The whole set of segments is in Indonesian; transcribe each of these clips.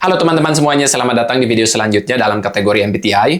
Halo teman-teman semuanya, selamat datang di video selanjutnya dalam kategori MBTI.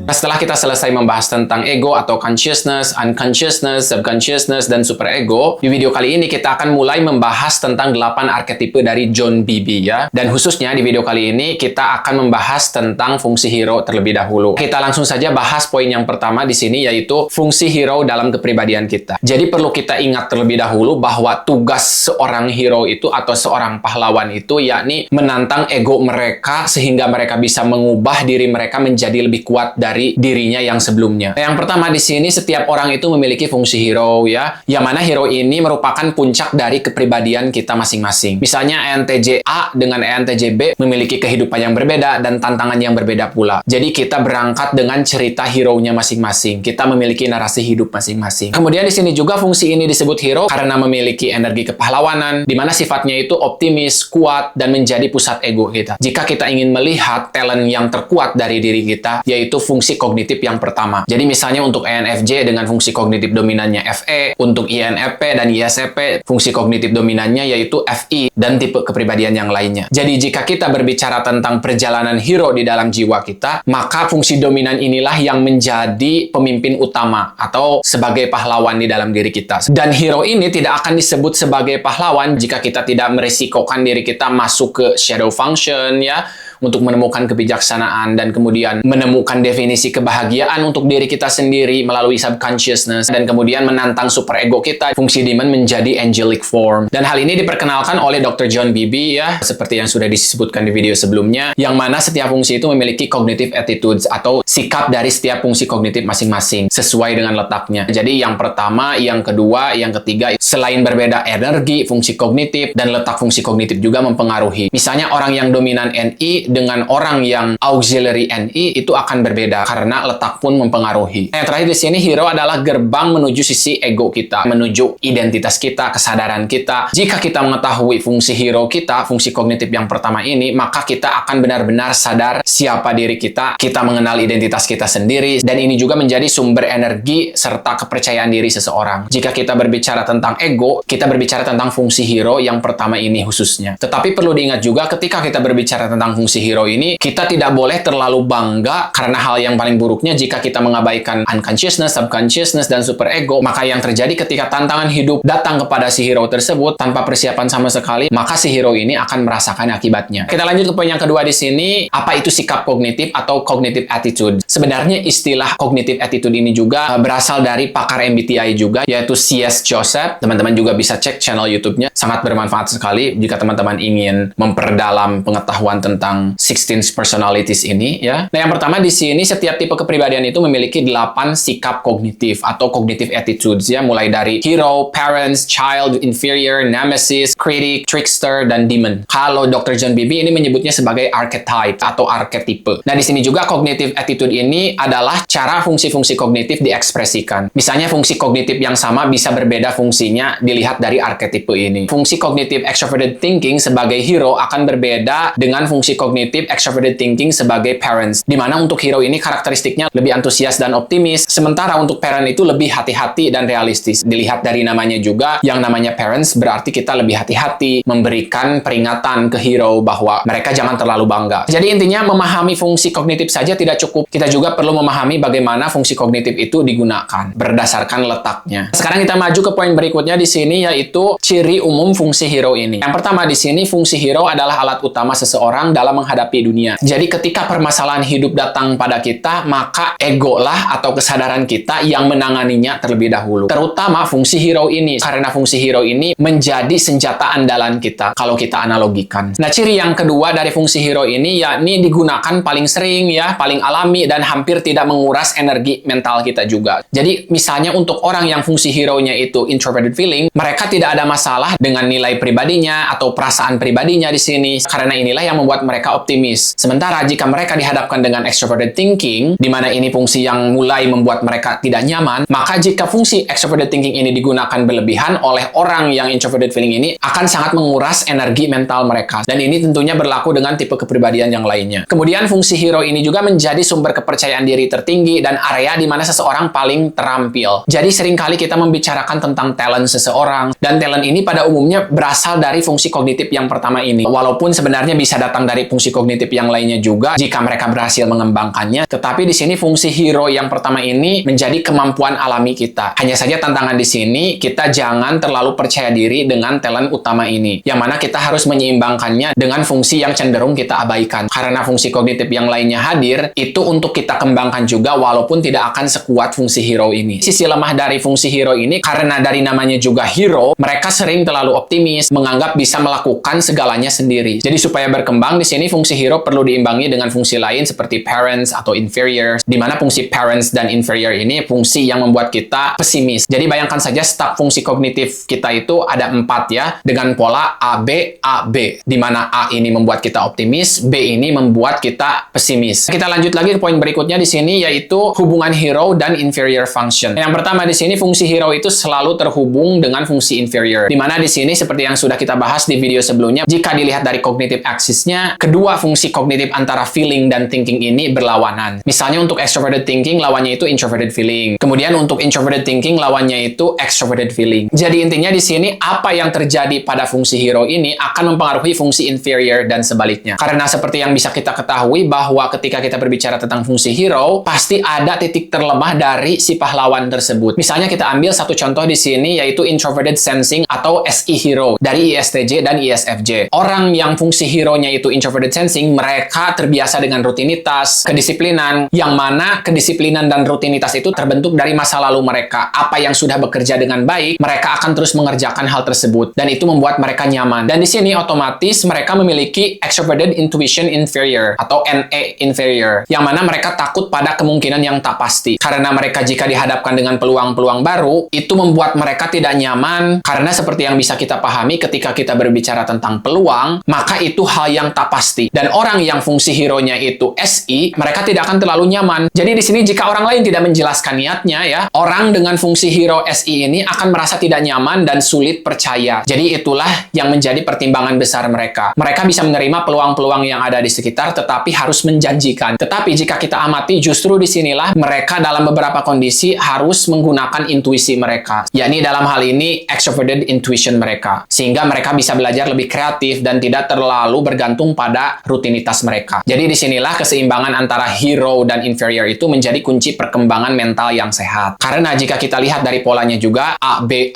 Nah, setelah kita selesai membahas tentang ego atau consciousness, unconsciousness, subconsciousness, dan superego, di video kali ini kita akan mulai membahas tentang 8 arketipe dari John Bowlby ya. Dan khususnya di video kali ini kita akan membahas tentang fungsi hero terlebih dahulu. Kita langsung saja bahas poin yang pertama di sini, yaitu fungsi hero dalam kepribadian kita. Jadi perlu kita ingat terlebih dahulu bahwa tugas seorang hero itu atau seorang pahlawan itu yakni menantang ego mereka sehingga mereka bisa mengubah diri mereka menjadi lebih kuat dari dirinya yang sebelumnya. Yang pertama di sini, setiap orang itu memiliki fungsi hero ya, yang mana hero ini merupakan puncak dari kepribadian kita masing-masing. Misalnya ENTJ A dengan ENTJ B memiliki kehidupan yang berbeda dan tantangan yang berbeda pula. Jadi kita berangkat dengan cerita hero-nya masing-masing. Kita memiliki narasi hidup masing-masing. Kemudian di sini juga fungsi ini disebut hero karena memiliki energi kepahlawanan, di mana sifatnya itu optimis, kuat, dan menjadi pusat ego kita. Jika kita ingin melihat talent yang terkuat dari diri kita, yaitu fungsi kognitif yang pertama. Jadi misalnya untuk ENFJ dengan fungsi kognitif dominannya FE, untuk INFP dan ISFP fungsi kognitif dominannya yaitu FI, dan tipe kepribadian yang lainnya. Jadi jika kita berbicara tentang perjalanan hero di dalam jiwa kita, maka fungsi dominan inilah yang menjadi pemimpin utama atau sebagai pahlawan di dalam diri kita. Dan hero ini tidak akan disebut sebagai pahlawan jika kita tidak meresikokan diri kita masuk ke shadow function ya, untuk menemukan kebijaksanaan dan kemudian menemukan definisi kebahagiaan untuk diri kita sendiri melalui subconsciousness, dan kemudian menantang superego kita, fungsi demon menjadi angelic form. Dan hal ini diperkenalkan oleh Dr. John Bowlby ya, seperti yang sudah disebutkan di video sebelumnya, yang mana setiap fungsi itu memiliki cognitive attitudes atau sikap dari setiap fungsi kognitif masing-masing sesuai dengan letaknya. Jadi yang pertama, yang kedua, yang ketiga, selain berbeda energi, fungsi kognitif, dan letak fungsi kognitif juga mempengaruhi. Misalnya orang yang dominan NI dengan orang yang auxiliary NI itu akan berbeda karena letak pun mempengaruhi. Yang terakhir di sini, hero adalah gerbang menuju sisi ego kita, menuju identitas kita, kesadaran kita. Jika kita mengetahui fungsi hero kita, fungsi kognitif yang pertama ini, maka kita akan benar-benar sadar siapa diri kita, kita mengenal identitas kita sendiri, dan ini juga menjadi sumber energi serta kepercayaan diri seseorang. Jika kita berbicara tentang ego, kita berbicara tentang fungsi hero yang pertama ini khususnya. Tetapi perlu diingat juga ketika kita berbicara tentang fungsi hero ini, kita tidak boleh terlalu bangga karena hal yang paling buruknya jika kita mengabaikan unconsciousness, subconsciousness, dan superego, maka yang terjadi ketika tantangan hidup datang kepada si hero tersebut tanpa persiapan sama sekali, maka si hero ini akan merasakan akibatnya. Kita lanjut ke poin yang kedua di sini, apa itu sikap kognitif atau cognitive attitude. Sebenarnya istilah cognitive attitude ini juga berasal dari pakar MBTI juga, yaitu C.S. Joseph. Teman-teman juga bisa cek channel YouTube-nya, sangat bermanfaat sekali jika teman-teman ingin memperdalam pengetahuan tentang 16 personalities ini ya. Nah, yang pertama di sini, setiap tipe kepribadian itu memiliki 8 sikap kognitif atau cognitive attitudes ya, mulai dari hero, parents, child, inferior, nemesis, critic, trickster, dan demon. Kalau Dr. John Bowlby ini menyebutnya sebagai archetype atau arketipe. Nah, di sini juga cognitive attitude ini adalah cara fungsi-fungsi kognitif diekspresikan. Misalnya fungsi kognitif yang sama bisa berbeda fungsinya dilihat dari arketipe ini. Fungsi kognitif extroverted thinking sebagai hero akan berbeda dengan fungsi kognitif extroverted thinking sebagai parents, di mana untuk hero ini karakteristiknya lebih antusias dan optimis, sementara untuk parent itu lebih hati-hati dan realistis. Dilihat dari namanya juga, yang namanya parents berarti kita lebih hati-hati, memberikan peringatan ke hero bahwa mereka jangan terlalu bangga. Jadi intinya, memahami fungsi kognitif saja tidak cukup, kita juga perlu memahami bagaimana fungsi kognitif itu digunakan berdasarkan letaknya. Sekarang kita maju ke poin berikutnya di sini, yaitu ciri umum fungsi hero ini. Yang pertama di sini, fungsi hero adalah alat utama seseorang dalam menghadapi dunia. Jadi ketika permasalahan hidup datang pada kita, maka ego lah atau kesadaran kita yang menanganinya terlebih dahulu. Terutama fungsi hero ini, karena fungsi hero ini menjadi senjata andalan kita kalau kita analogikan. Nah, ciri yang kedua dari fungsi hero ini yakni digunakan paling sering ya, paling alami, dan hampir tidak menguras energi mental kita juga. Jadi misalnya untuk orang yang fungsi hero-nya itu introverted feeling, mereka tidak ada masalah dengan nilai pribadinya atau perasaan pribadinya di sini, karena inilah yang membuat mereka optimis. Sementara jika mereka dihadapkan dengan extroverted thinking, di mana ini fungsi yang mulai membuat mereka tidak nyaman, maka jika fungsi extroverted thinking ini digunakan berlebihan oleh orang yang introverted feeling ini, akan sangat menguras energi mental mereka. Dan ini tentunya berlaku dengan tipe kepribadian yang lainnya. Kemudian fungsi hero ini juga menjadi sumber kepercayaan diri tertinggi dan area di mana seseorang paling terampil. Jadi seringkali kita membicarakan tentang talent seseorang, dan talent ini pada umumnya berasal dari fungsi kognitif yang pertama ini. Walaupun sebenarnya bisa datang dari fungsi kognitif yang lainnya juga jika mereka berhasil mengembangkannya, tetapi di sini fungsi hero yang pertama ini menjadi kemampuan alami kita. Hanya saja tantangan di sini, kita jangan terlalu percaya diri dengan talent utama ini, yang mana kita harus menyeimbangkannya dengan fungsi yang cenderung kita abaikan. Karena fungsi kognitif yang lainnya hadir, itu untuk kita kembangkan juga walaupun tidak akan sekuat fungsi hero ini. Sisi lemah dari fungsi hero ini, karena dari namanya juga hero, mereka sering terlalu optimis, menganggap bisa melakukan segalanya sendiri. Jadi supaya berkembang di sini fungsi hero perlu diimbangi dengan fungsi lain seperti parents atau inferior, di mana fungsi parents dan inferior ini fungsi yang membuat kita pesimis. Jadi bayangkan saja staf fungsi kognitif kita itu ada 4 ya, dengan pola A, B, A, B, di mana A ini membuat kita optimis, B ini membuat kita pesimis. Kita lanjut lagi ke poin berikutnya di sini, yaitu hubungan hero dan inferior function. Yang pertama di sini fungsi hero itu selalu terhubung dengan fungsi inferior, di mana di sini seperti yang sudah kita bahas di video sebelumnya, jika dilihat dari cognitive axis-nya, kedua fungsi kognitif antara feeling dan thinking ini berlawanan. Misalnya untuk extroverted thinking lawannya itu introverted feeling. Kemudian untuk introverted thinking lawannya itu extroverted feeling. Jadi intinya di sini apa yang terjadi pada fungsi hero ini akan mempengaruhi fungsi inferior dan sebaliknya. Karena seperti yang bisa kita ketahui bahwa ketika kita berbicara tentang fungsi hero, pasti ada titik terlemah dari si pahlawan tersebut. Misalnya kita ambil satu contoh di sini, yaitu introverted sensing atau SI hero dari ISTJ dan ISFJ. Orang yang fungsi hero-nya itu introverted sensing, mereka terbiasa dengan rutinitas, kedisiplinan, yang mana kedisiplinan dan rutinitas itu terbentuk dari masa lalu mereka. Apa yang sudah bekerja dengan baik, mereka akan terus mengerjakan hal tersebut, dan itu membuat mereka nyaman. Dan di sini otomatis mereka memiliki extroverted intuition inferior atau NA inferior, yang mana mereka takut pada kemungkinan yang tak pasti. Karena mereka jika dihadapkan dengan peluang-peluang baru, itu membuat mereka tidak nyaman, karena seperti yang bisa kita pahami ketika kita berbicara tentang peluang, maka itu hal yang tak pasti. Dan orang yang fungsi hero-nya itu SI, mereka tidak akan terlalu nyaman. Jadi di sini jika orang lain tidak menjelaskan niatnya ya, orang dengan fungsi hero SI ini akan merasa tidak nyaman dan sulit percaya. Jadi itulah yang menjadi pertimbangan besar mereka. Mereka bisa menerima peluang-peluang yang ada di sekitar, tetapi harus menjanjikan. Tetapi jika kita amati, justru disinilah mereka dalam beberapa kondisi harus menggunakan intuisi mereka, yakni dalam hal ini extroverted intuition mereka, sehingga mereka bisa belajar lebih kreatif dan tidak terlalu bergantung pada rutinitas mereka. Jadi disinilah keseimbangan antara hero dan inferior itu menjadi kunci perkembangan mental yang sehat. Karena jika kita lihat dari polanya juga A, B,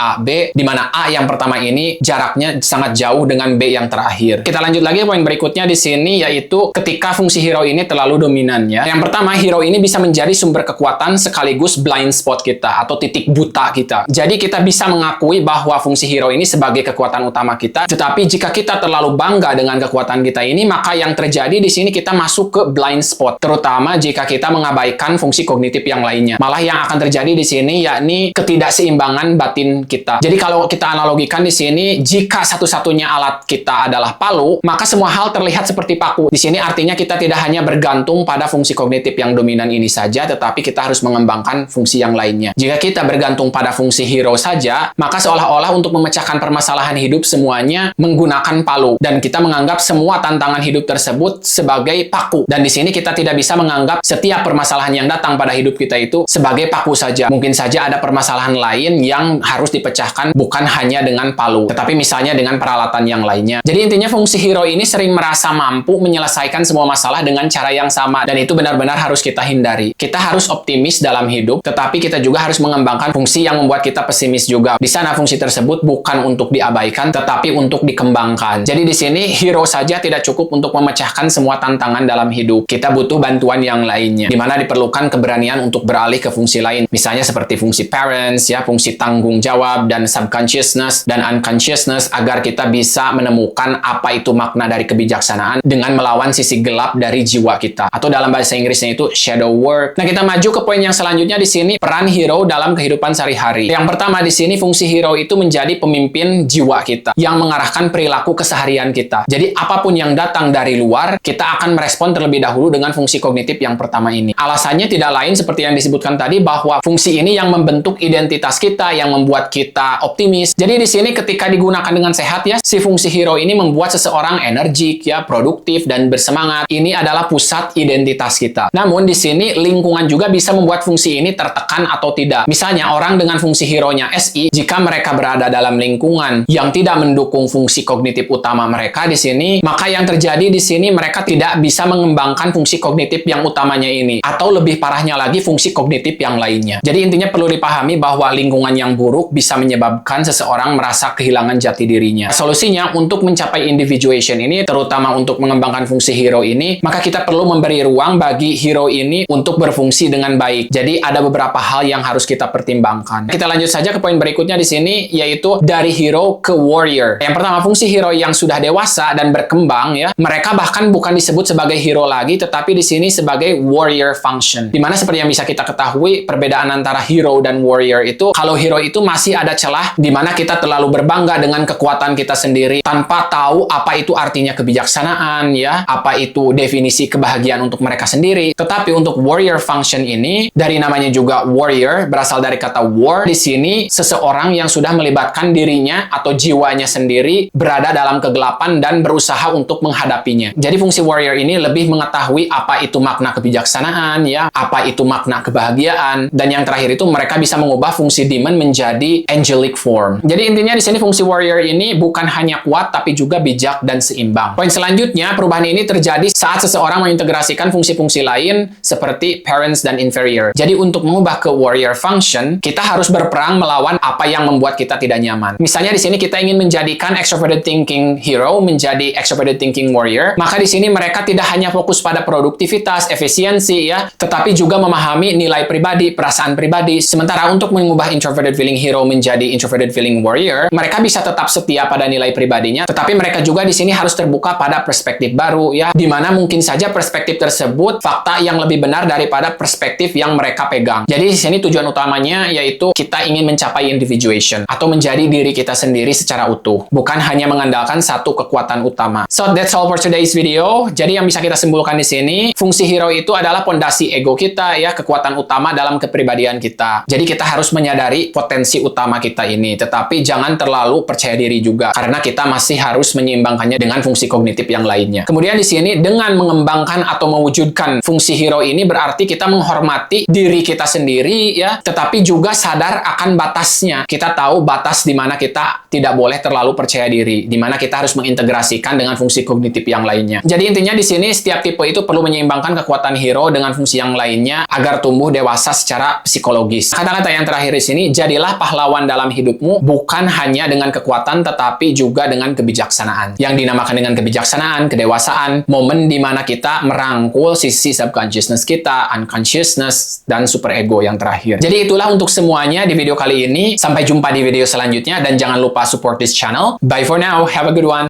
di mana A yang pertama ini jaraknya sangat jauh dengan B yang terakhir. Kita lanjut lagi poin berikutnya di sini, yaitu ketika fungsi hero ini terlalu dominan ya. Yang pertama, hero ini bisa menjadi sumber kekuatan sekaligus blind spot kita atau titik buta kita. Jadi kita bisa mengakui bahwa fungsi hero ini sebagai kekuatan utama kita, tetapi jika kita terlalu bangga dengan kekuatan kita ini, maka yang terjadi di sini kita masuk ke blind spot, terutama jika kita mengabaikan fungsi kognitif yang lainnya. Malah yang akan terjadi di sini yakni ketidakseimbangan batin kita. Jadi kalau kita analogikan di sini, jika satu-satunya alat kita adalah palu, maka semua hal terlihat seperti paku. Di sini artinya kita tidak hanya bergantung pada fungsi kognitif yang dominan ini saja, tetapi kita harus mengembangkan fungsi yang lainnya. Jika kita bergantung pada fungsi hero saja, maka seolah-olah untuk memecahkan permasalahan hidup semuanya menggunakan palu, dan kita menganggap semua tantangan hidup tersebut sebagai paku. Dan di sini kita tidak bisa menganggap setiap permasalahan yang datang pada hidup kita itu sebagai paku saja. Mungkin saja ada permasalahan lain yang harus dipecahkan bukan hanya dengan palu, tetapi misalnya dengan peralatan yang lainnya. Jadi intinya fungsi hero ini sering merasa mampu menyelesaikan semua masalah dengan cara yang sama, dan itu benar-benar harus kita hindari. Kita harus optimis dalam hidup, tetapi kita juga harus mengembangkan fungsi yang membuat kita pesimis juga. Di sana fungsi tersebut bukan untuk diabaikan, tetapi untuk dikembangkan. Jadi di sini hero saja tidak cukup untuk memecahkan semua tantangan dalam hidup. Kita butuh bantuan yang lainnya, di mana diperlukan keberanian untuk beralih ke fungsi lain. Misalnya seperti fungsi parents, ya, fungsi tanggung jawab dan subconsciousness dan unconsciousness, agar kita bisa menemukan apa itu makna dari kebijaksanaan dengan melawan sisi gelap dari jiwa kita. Atau dalam bahasa Inggrisnya itu shadow work. Nah, kita maju ke poin yang selanjutnya di sini, peran hero dalam kehidupan sehari-hari. Yang pertama di sini, fungsi hero itu menjadi pemimpin jiwa kita yang mengarahkan perilaku keseharian kita. Jadi apapun yang datang datang dari luar, kita akan merespon terlebih dahulu dengan fungsi kognitif yang pertama ini. Alasannya tidak lain seperti yang disebutkan tadi, bahwa fungsi ini yang membentuk identitas kita, yang membuat kita optimis. Jadi di sini ketika digunakan dengan sehat ya, si fungsi hero ini membuat seseorang energik ya, produktif dan bersemangat. Ini adalah pusat identitas kita. Namun di sini lingkungan juga bisa membuat fungsi ini tertekan atau tidak. Misalnya orang dengan fungsi hero-nya SI, jika mereka berada dalam lingkungan yang tidak mendukung fungsi kognitif utama mereka di sini, maka yang terjadi di sini mereka tidak bisa mengembangkan fungsi kognitif yang utamanya ini, atau lebih parahnya lagi fungsi kognitif yang lainnya. Jadi intinya perlu dipahami bahwa lingkungan yang buruk bisa menyebabkan seseorang merasa kehilangan jati dirinya. Solusinya untuk mencapai individuation ini, terutama untuk mengembangkan fungsi hero ini, maka kita perlu memberi ruang bagi hero ini untuk berfungsi dengan baik. Jadi ada beberapa hal yang harus kita pertimbangkan. Kita lanjut saja ke poin berikutnya di sini, yaitu dari hero ke warrior. Yang pertama, fungsi hero yang sudah dewasa dan berkembang ya, mereka bahkan bukan disebut sebagai hero lagi, tetapi di sini sebagai warrior function. Dimana seperti yang bisa kita ketahui, perbedaan antara hero dan warrior itu, kalau hero itu masih ada celah dimana kita terlalu berbangga dengan kekuatan kita sendiri tanpa tahu apa itu artinya kebijaksanaan ya, apa itu definisi kebahagiaan untuk mereka sendiri. Tetapi untuk warrior function ini, dari namanya juga warrior, berasal dari kata war. Di sini seseorang yang sudah melibatkan dirinya atau jiwanya sendiri berada dalam kegelapan dan berusaha untuk menghadapinya. Jadi fungsi warrior ini lebih mengetahui apa itu makna kebijaksanaan ya, apa itu makna kebahagiaan, dan yang terakhir itu mereka bisa mengubah fungsi demon menjadi angelic form. Jadi intinya di sini fungsi warrior ini bukan hanya kuat tapi juga bijak dan seimbang. Poin selanjutnya, perubahan ini terjadi saat seseorang mengintegrasikan fungsi-fungsi lain seperti parents dan inferior. Jadi untuk mengubah ke warrior function, kita harus berperang melawan apa yang membuat kita tidak nyaman. Misalnya di sini kita ingin menjadikan extroverted thinking hero menjadi extroverted thinking warrior, maka di sini mereka tidak hanya fokus pada produktivitas, efisiensi ya, tetapi juga memahami nilai pribadi, perasaan pribadi. Sementara untuk mengubah introverted feeling hero menjadi introverted feeling warrior, mereka bisa tetap setia pada nilai pribadinya, tetapi mereka juga di sini harus terbuka pada perspektif baru ya, di mana mungkin saja perspektif tersebut fakta yang lebih benar daripada perspektif yang mereka pegang. Jadi di sini tujuan utamanya yaitu kita ingin mencapai individuation atau menjadi diri kita sendiri secara utuh, bukan hanya mengandalkan satu kekuatan utama. So that's all for today's video. Jadi yang bisa kita simpulkan di sini, fungsi hero itu adalah pondasi ego kita ya, kekuatan utama dalam kepribadian kita. Jadi kita harus menyadari potensi utama kita ini, tetapi jangan terlalu percaya diri juga karena kita masih harus menyeimbangkannya dengan fungsi kognitif yang lainnya. Kemudian di sini dengan mengembangkan atau mewujudkan fungsi hero ini berarti kita menghormati diri kita sendiri ya, tetapi juga sadar akan batasnya. Kita tahu batas di mana kita tidak boleh terlalu percaya diri, di mana kita harus mengintegrasikan dengan fungsi kognitif yang lainnya. Jadi intinya di sini setiap tipe itu perlu menyeimbangkan kekuatan hero dengan fungsi yang lainnya agar tumbuh dewasa secara psikologis. Kata-kata yang terakhir di sini, jadilah pahlawan dalam hidupmu bukan hanya dengan kekuatan tetapi juga dengan kebijaksanaan. Yang dinamakan dengan kebijaksanaan, kedewasaan, momen di mana kita merangkul sisi subconsciousness kita, unconsciousness, dan superego yang terakhir. Jadi itulah untuk semuanya di video kali ini. Sampai jumpa di video selanjutnya dan jangan lupa support this channel. Bye for now. Have a good one.